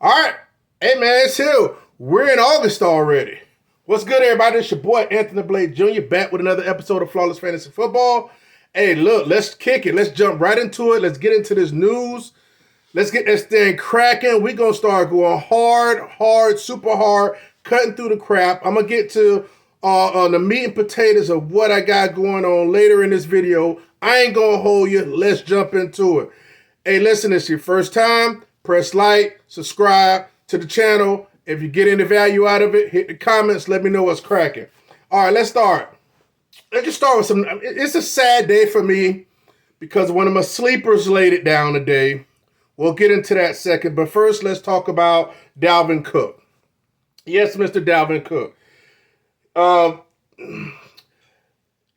All right. Hey, man, it's here. We're in August already. What's good, everybody? It's your boy, Anthony Blake Jr., back with another episode of Flawless Fantasy Football. Hey, look, let's kick it. Let's jump right into it. Let's get into this news. Let's get this thing cracking. We're going to start going hard, super hard, cutting through the crap. I'm going to get to on the meat and potatoes of what I got going on later in this video. I ain't going to hold you. Let's jump into it. Hey, listen, it's your first time. Press like, subscribe to the channel. If you get any value out of it, hit the comments. Let me know what's cracking. All right, let's start. Let's just start with some. It's a sad day for me because one of my sleepers laid it down today. We'll get into that second. But first, let's talk about Dalvin Cook. Yes, Mr. Dalvin Cook.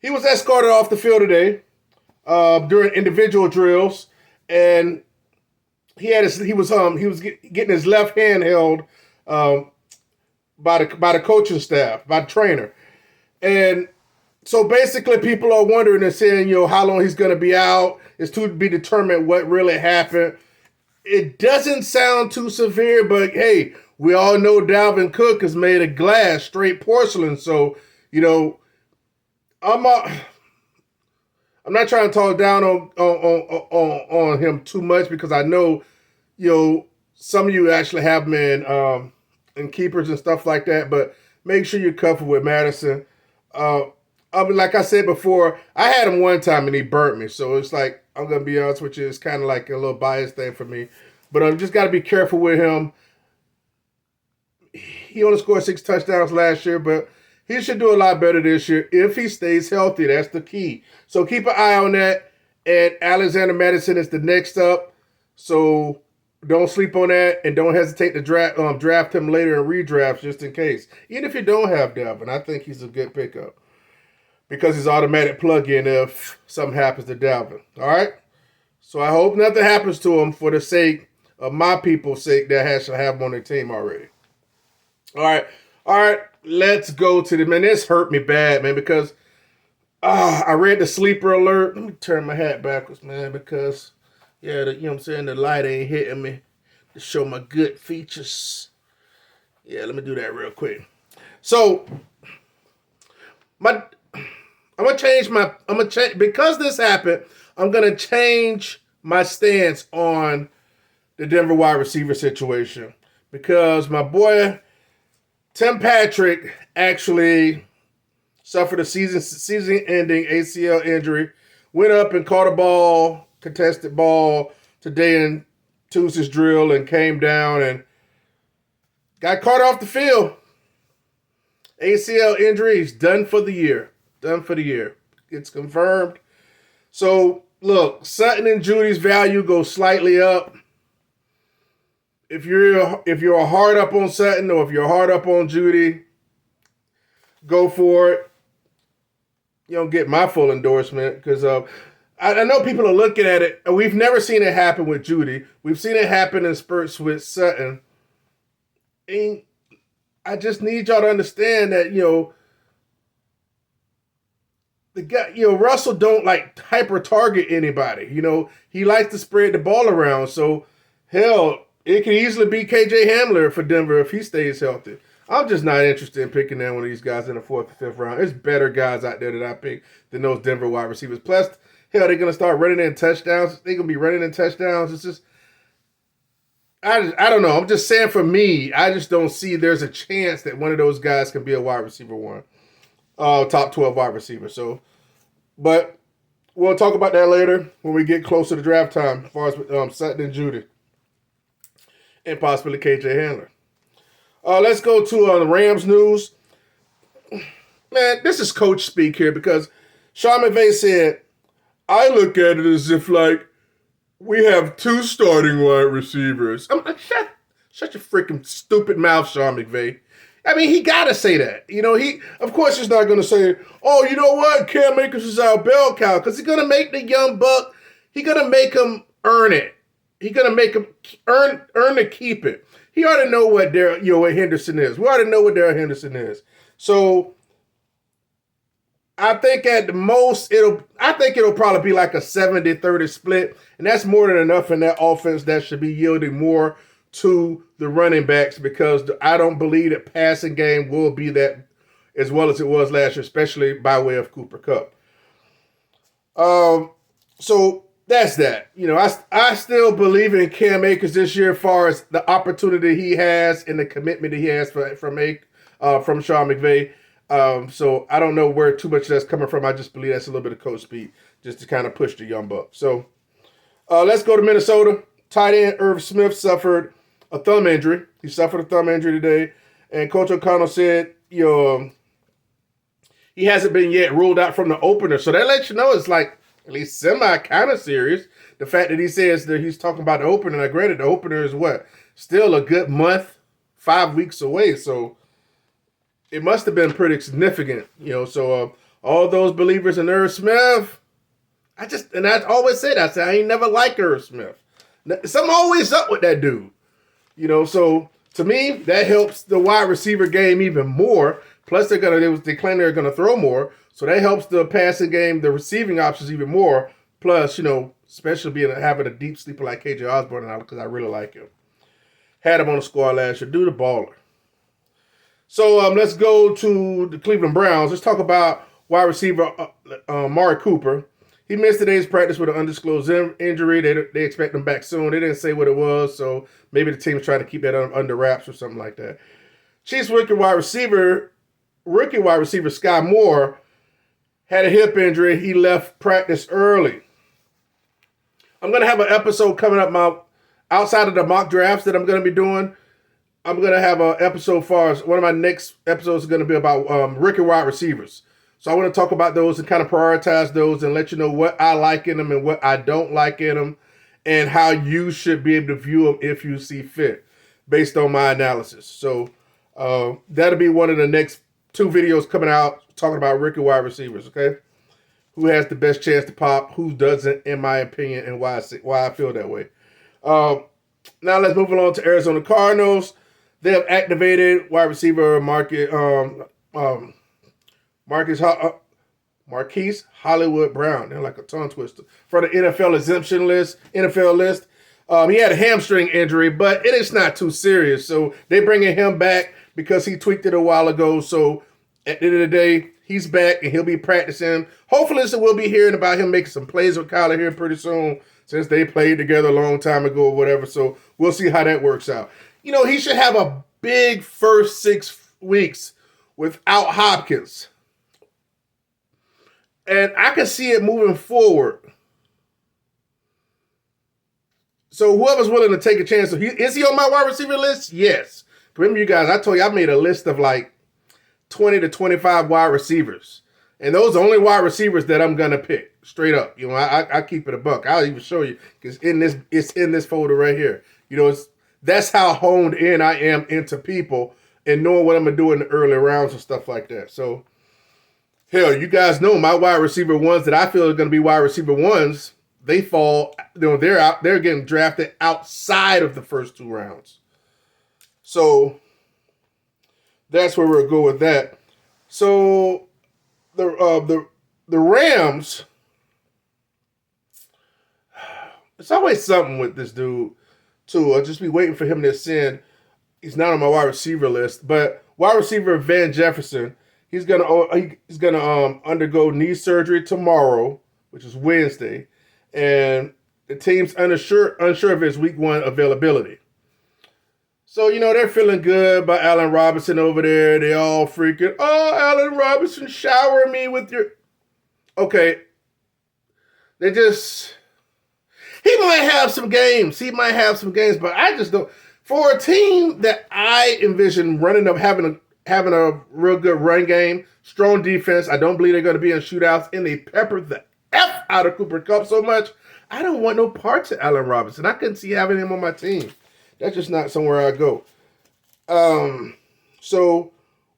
He was escorted off the field today during individual drills, and he was getting his left hand held by the coaching staff, by the trainer. And so basically people are wondering and saying, how long he's going to be out. It's to be determined what really happened. It doesn't sound too severe, but hey, we all know Dalvin Cook is made of glass, straight porcelain. So, I'm not trying to talk down on him too much because I know, some of you actually have him in keepers and stuff like that. But make sure you're comfortable with Madison. Like I said before, I had him one time and he burnt me. So it's like, I'm going to be honest with you, it's kind of like a little biased thing for me. But I've just got to be careful with him. He only scored 6 touchdowns last year, but he should do a lot better this year if he stays healthy. That's the key. So keep an eye on that. And Alexander Madison is the next up. So don't sleep on that, and don't hesitate to draft him later in redrafts just in case. Even if you don't have Dalvin, I think he's a good pickup because he's automatic plug-in if something happens to Dalvin. All right? So I hope nothing happens to him for the sake of my people's sake that has to have him on their team already. All right. Let's go to the man. This hurt me bad, man, because I read the sleeper alert. Let me turn my hat backwards, man, because the light ain't hitting me to show my good features. Yeah, let me do that real quick. So I'm gonna change because this happened. I'm gonna change my stance on the Denver wide receiver situation because my boy Tim Patrick actually suffered a season-ending ACL injury. Went up and caught a ball, contested ball today in Tuesday's drill, and came down and got caught off the field. ACL injury, he's done for the year. It's confirmed. So, look, Sutton and Judy's value goes slightly up. If you're a hard up on Sutton or if you're hard up on Judy, go for it. You don't get my full endorsement because I know people are looking at it. We've never seen it happen with Judy. We've seen it happen in spurts with Sutton. And I just need y'all to understand that, the guy, Russell don't like hyper target anybody. He likes to spread the ball around. So, hell, it can easily be KJ Hamler for Denver if he stays healthy. I'm just not interested in picking that one of these guys in the 4th or 5th round. There's better guys out there that I pick than those Denver wide receivers. Plus, hell, they're going to start running in touchdowns. They're going to be running in touchdowns. It's just, I don't know. I'm just saying for me, I just don't see there's a chance that one of those guys can be a wide receiver one. Top 12 wide receiver. So, but we'll talk about that later when we get closer to draft time as far as Sutton and Judy. And possibly KJ Handler. Let's go to the Rams news. Man, this is coach speak here because Sean McVay said, I look at it as if like we have 2 starting wide receivers. I'm like, shut your freaking stupid mouth, Sean McVay. I mean, he got to say that. He, of course, he's not going to say, oh, you know what? Cam Akers is our bell cow because he's going to make the young buck. He's going to make him earn it. He's gonna make him earn to keep it. He ought to know what what Henderson is. We ought to know what Darrell Henderson is. So I think at the most it'll probably be like a 70-30 split, and that's more than enough in that offense that should be yielding more to the running backs because I don't believe that passing game will be that as well as it was last year, especially by way of Cooper Kupp. So that's that. I still believe in Cam Akers this year as far as the opportunity he has and the commitment that he has from Sean McVay. So I don't know where too much that's coming from. I just believe that's a little bit of coach speed just to kind of push the young buck. So let's go to Minnesota. Tight end Irv Smith suffered a thumb injury. He suffered a thumb injury today. And Coach O'Connell said, he hasn't been yet ruled out from the opener. So that lets you know it's like at least semi kind of serious. The fact that he says that he's talking about the opener. Now, granted, the opener is what? Still a good month, 5 weeks away. So it must have been pretty significant, So all those believers in Irv Smith, I always say that. I ain't never liked Irv Smith. Something always up with that dude, So to me, that helps the wide receiver game even more. Plus, they claim they're gonna throw more, so that helps the passing game, the receiving options even more. Plus, especially having a deep sleeper like KJ Osborne now because I really like him. Had him on the squad last year. Dude, a baller. So let's go to the Cleveland Browns. Let's talk about wide receiver Amari Cooper. He missed today's practice with an undisclosed injury. They expect him back soon. They didn't say what it was, so maybe the team's trying to keep that under wraps or something like that. Chiefs rookie wide receiver Sky Moore had a hip injury. He left practice early. I'm going to have an episode coming up outside of the mock drafts that I'm going to be doing. I'm going to have an episode one of my next episodes is going to be about rookie wide receivers. So I want to talk about those and kind of prioritize those and let you know what I like in them and what I don't like in them and how you should be able to view them if you see fit based on my analysis. So that'll be one of the next 2 videos coming out talking about rookie wide receivers, okay? Who has the best chance to pop, who doesn't, in my opinion, and why I feel that way. Now let's move on to Arizona Cardinals. They have activated wide receiver Marquis Hollywood Brown. They're like a tongue twister. For the NFL exemption list, He had a hamstring injury, but it is not too serious. So they're bringing him back because he tweaked it a while ago. So at the end of the day, he's back and he'll be practicing. Hopefully, we'll be hearing about him making some plays with Kyler here pretty soon since they played together a long time ago or whatever. So we'll see how that works out. He should have a big first 6 weeks without Hopkins. And I can see it moving forward. So whoever's willing to take a chance, is he on my wide receiver list? Yes. Remember, you guys, I told you I made a list of like 20 to 25 wide receivers. And those are the only wide receivers that I'm going to pick, straight up. I keep it a buck. I'll even show you because it's in this folder right here. That's how honed in I am into people and knowing what I'm going to do in the early rounds and stuff like that. So, hell, you guys know my wide receiver ones that I feel are going to be wide receiver ones. They fall, they're getting drafted outside of the first 2 rounds. So that's where we'll go with that. So the Rams, it's always something with this dude too. I'll just be waiting for him to ascend. He's not on my wide receiver list, but wide receiver Van Jefferson. He's gonna undergo knee surgery tomorrow, which is Wednesday, and the team's unsure of his week 1 availability. So they're feeling good by Allen Robinson over there. They all freaking, Allen Robinson, shower me with your. Okay, he might have some games. But I just don't. For a team that I envision running up having a real good run game, strong defense, I don't believe they're going to be in shootouts, and they pepper the F out of Cooper Kupp so much, I don't want no parts of Allen Robinson. I couldn't see having him on my team. That's just not somewhere I go. So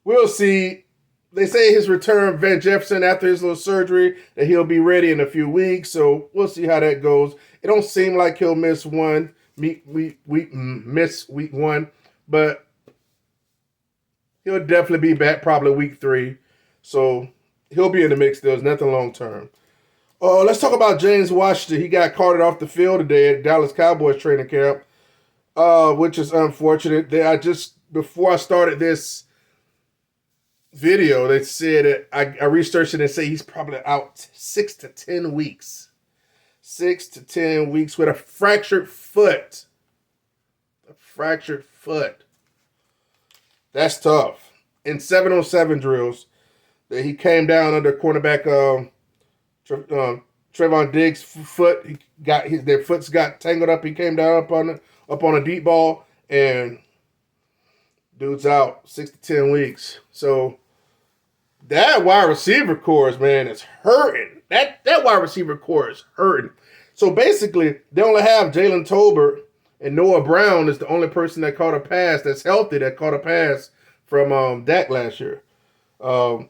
we'll see. They say his return, Van Jefferson, after his little surgery, that he'll be ready in a few weeks. So we'll see how that goes. It don't seem like he'll miss week 1, but he'll definitely be back probably week 3. So he'll be in the mix. There's nothing long term. Let's talk about James Washington. He got carted off the field today at Dallas Cowboys training camp. which is unfortunate. Before I started this video, they said that I researched it and say he's probably out 6 to 10 weeks. 6 to 10 weeks with a fractured foot. A fractured foot. That's tough. In 7-on-7 drills, that he came down under cornerback Trevon Diggs' foot. Their foots got tangled up. He came down up on a deep ball, and dude's out 6 to 10 weeks. So that wide receiver core, man, is hurting. That wide receiver core is hurting. So basically, they only have Jalen Tolbert, and Noah Brown is the only person that caught a pass that's healthy that caught a pass from Dak last year. Noah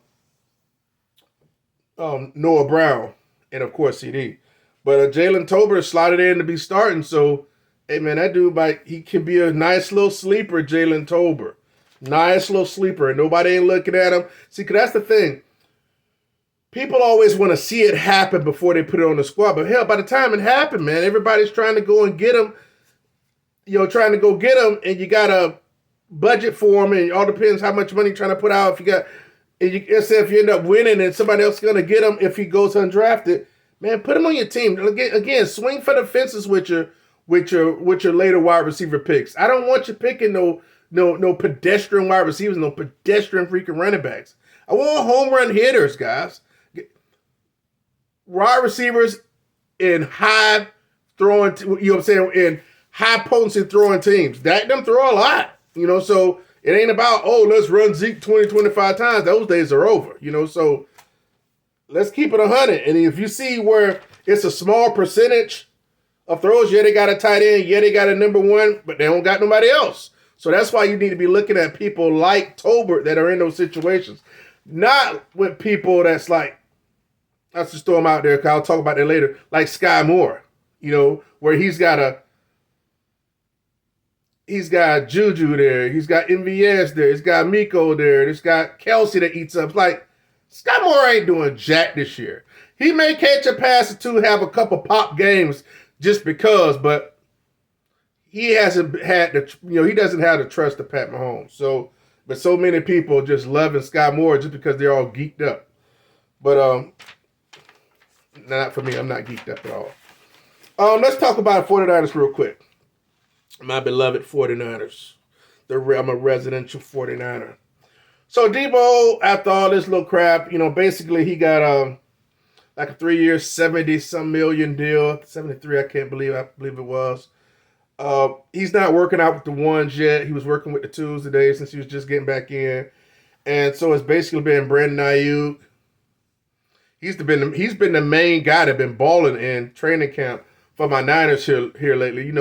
Brown, and of course CD. But Jalen Tolbert slotted in to be starting. So, hey man, that dude he can be a nice little sleeper, Jalen Tolbert. Nice little sleeper, and nobody ain't looking at him. See, because that's the thing. People always want to see it happen before they put it on the squad. But hell, by the time it happened, man, everybody's trying to go and get him. Trying to go get him, and you got a budget for him, and it all depends how much money you're trying to put out. If you got, if you end up winning, and somebody else is going to get him if he goes undrafted, man, put him on your team. Again, swing for the fences with your later wide receiver picks. I don't want you picking no pedestrian wide receivers, no pedestrian freaking running backs. I want home run hitters, guys. Wide receivers in high throwing, in high potency throwing teams. Them throw a lot, so it ain't about, let's run Zeke 20, 25 times. Those days are over, so let's keep it 100. And if you see where it's a small percentage of throws, yeah, they got a tight end, yeah, they got a number one, but they don't got nobody else. So that's why you need to be looking at people like Tolbert that are in those situations. Not with people that's like, let's just throw him out there because I'll talk about that later, like Sky Moore, where he's got Juju there, he's got MVS there, he's got Miko there, he's got Kelsey that eats up. Like, Sky Moore ain't doing jack this year. He may catch a pass or two, have a couple pop games just because, but he hasn't had he doesn't have the trust of Pat Mahomes. So, but so many people just loving Sky Moore just because they're all geeked up. But not for me. I'm not geeked up at all. Let's talk about 49ers real quick. My beloved 49ers. I'm a residential 49er. So Debo, after all this little crap, basically he got like a 3-year, 70-some million deal. 73, I believe it was. He's not working out with the ones yet. He was working with the twos today since he was just getting back in. And so it's basically been Brandon Ayuk. He's been the main guy that been balling in training camp for my Niners here lately.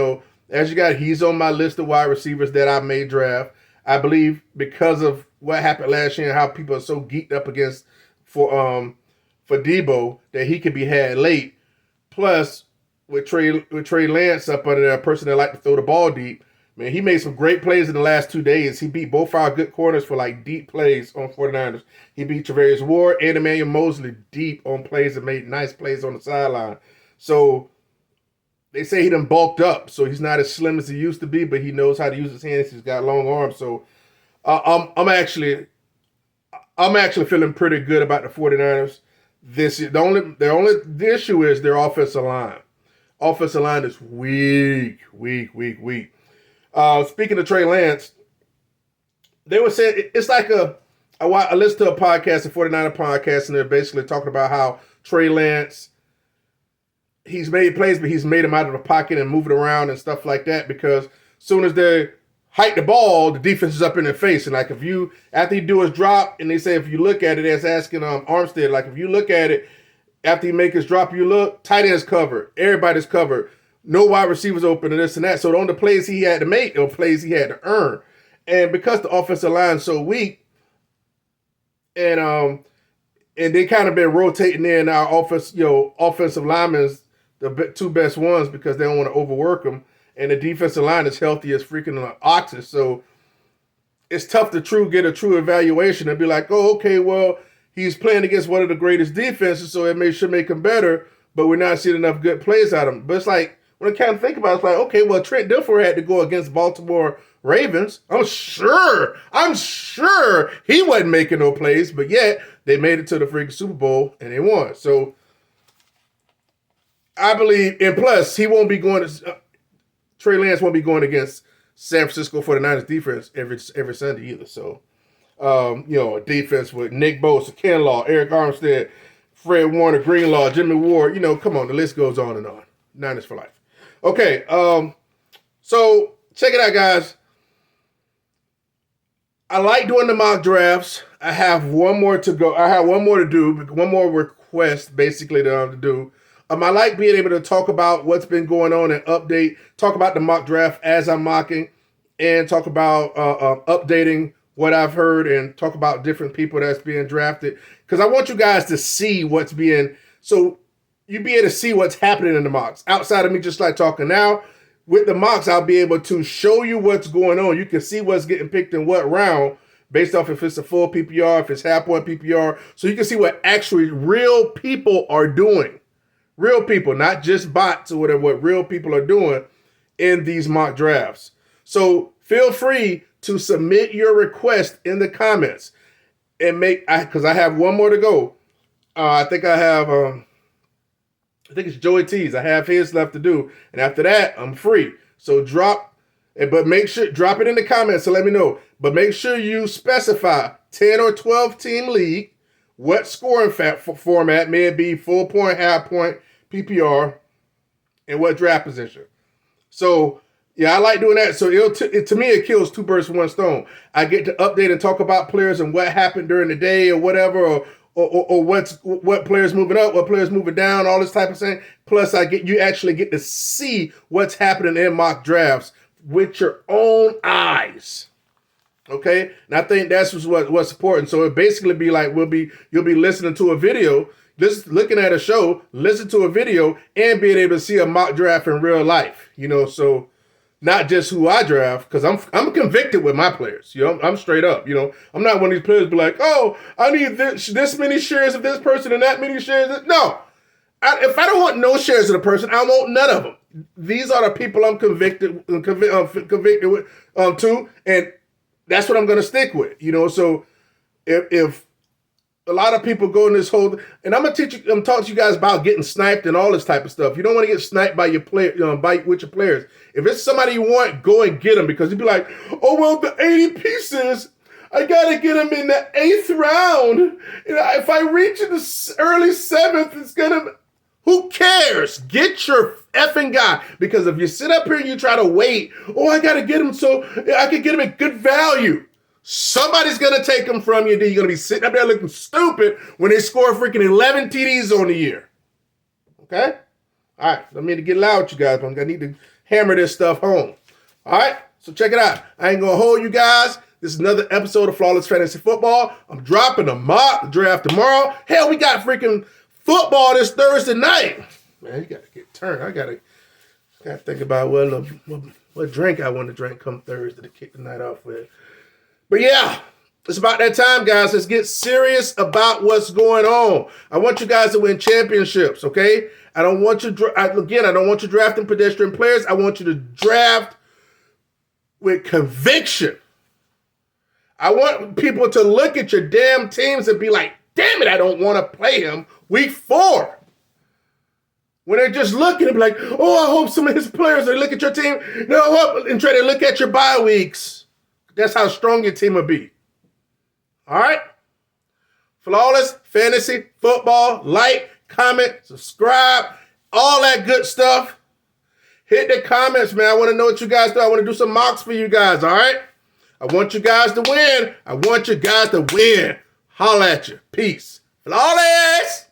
He's on my list of wide receivers that I may draft. I believe because of what happened last year and how people are so geeked up for Debo that he could be had late. Plus, with Trey Lance up under there, a person that like to throw the ball deep, man, he made some great plays in the last 2 days. He beat both our good corners for like deep plays on 49ers. He beat Travarius Ward and Emmanuel Mosley deep on plays and made nice plays on the sideline. So they say he done bulked up, so he's not as slim as he used to be, but he knows how to use his hands. He's got long arms. So I'm actually feeling pretty good about the 49ers. The only issue is their offensive line. Offensive line is weak. Speaking of Trey Lance, they were saying it's like I listened to a podcast, a 49er podcast, and they're basically talking about how Trey Lance, he's made plays, but he's made them out of the pocket and moving around and stuff like that because as soon as they hike the ball, the defense is up in their face. And like after he do his drop, and they say if you look at it, as asking Armstead, like if you look at it, after he make his drop, you look, tight end's covered, everybody's covered, no wide receivers open and this and that. So on the plays he had to make, or plays he had to earn. And because the offensive line is so weak, and they kind of been rotating in our offensive linemen, the two best ones, because they don't want to overwork them. And the defensive line is healthy as freaking oxen. So it's tough to get a true evaluation and be like, oh, okay, well, he's playing against one of the greatest defenses, so it should make him better, but we're not seeing enough good plays out of him. But it's like, when I kind of think about it, it's like, okay, well, Trent Dilfer had to go against Baltimore Ravens. I'm sure he wasn't making no plays, but yet they made it to the freaking Super Bowl and they won. So I believe, and plus, he won't be going to, Trey Lance won't be going against San Francisco 49ers defense every Sunday either. So, a defense with Nick Bosa, Ken Law, Eric Armstead, Fred Warner, Greenlaw, Jimmy Ward, come on, the list goes on and on. Niners for life. Okay, so check it out, guys. I like doing the mock drafts. I have one more to go. I have one more to do, one more request basically to do. I like being able to talk about what's been going on and update, talk about the mock draft as I'm mocking, and talk about updating what I've heard and talk about different people that's being drafted. Because I want you guys to see what's being, so you be able to see what's happening in the mocks. Outside of me just like talking now, with the mocks, I'll be able to show you what's going on. You can see what's getting picked in what round based off if it's a full PPR, if it's half point PPR. So you can see what actually real people are doing. Real people, not just bots or whatever, what real people are doing in these mock drafts. So feel free to submit your request in the comments and because I have one more to go. I think it's Joey T's. I have his left to do. And after that, I'm free. So drop it in the comments to let me know. But make sure you specify 10 or 12 team league, what scoring format, may it be full point, half point, PPR, and what draft position. So, yeah, I like doing that. So to me, it kills two birds with one stone. I get to update and talk about players and what happened during the day or whatever, or what players moving up, what players moving down, all this type of thing. Plus, you actually get to see what's happening in mock drafts with your own eyes. Okay, and I think that's what's important. So it basically be like you'll be listening to a video, just looking at a show, listen to a video, and being able to see a mock draft in real life. So not just who I draft, because I'm convicted with my players. I'm straight up. I'm not one of these players be like, oh, I need this many shares of this person and that many shares. No, if I don't want no shares of the person, I want none of them. These are the people I'm convicted with too, and that's what I'm going to stick with. So if a lot of people go in this whole, and I'm talking to you guys about getting sniped and all this type of stuff. You don't want to get sniped by your player, with your players. If it's somebody you want, go and get them, because you'd be like, oh well, the 80 pieces, I gotta get them in the 8th round. If I reach in the early 7th, it's gonna. Who cares? Get your effing guy, because if you sit up here and you try to wait, oh, I gotta get him so I can get him at good value. Somebody's going to take them from you, then you're going to be sitting up there looking stupid when they score freaking 11 TDs on the year. Okay? All right. I mean to get loud with you guys, but I need to hammer this stuff home. All right? So check it out. I ain't going to hold you guys. This is another episode of Flawless Fantasy Football. I'm dropping a mock draft tomorrow. Hell, we got freaking football this Thursday night. Man, you got to get turned. I got to think about what drink I want to drink come Thursday to kick the night off with. But yeah, it's about that time, guys. Let's get serious about what's going on. I want you guys to win championships, okay? I don't want you drafting pedestrian players. I want you to draft with conviction. I want people to look at your damn teams and be like, damn it, I don't want to play him week 4. When they're just looking and be like, oh, I hope some of his players, they look at your team, and try to look at your bye weeks. That's how strong your team will be. All right? Flawless Fantasy Football. Like, comment, subscribe, all that good stuff. Hit the comments, man. I want to know what you guys do. I want to do some mocks for you guys, all right? I want you guys to win. Holla at you. Peace. Flawless.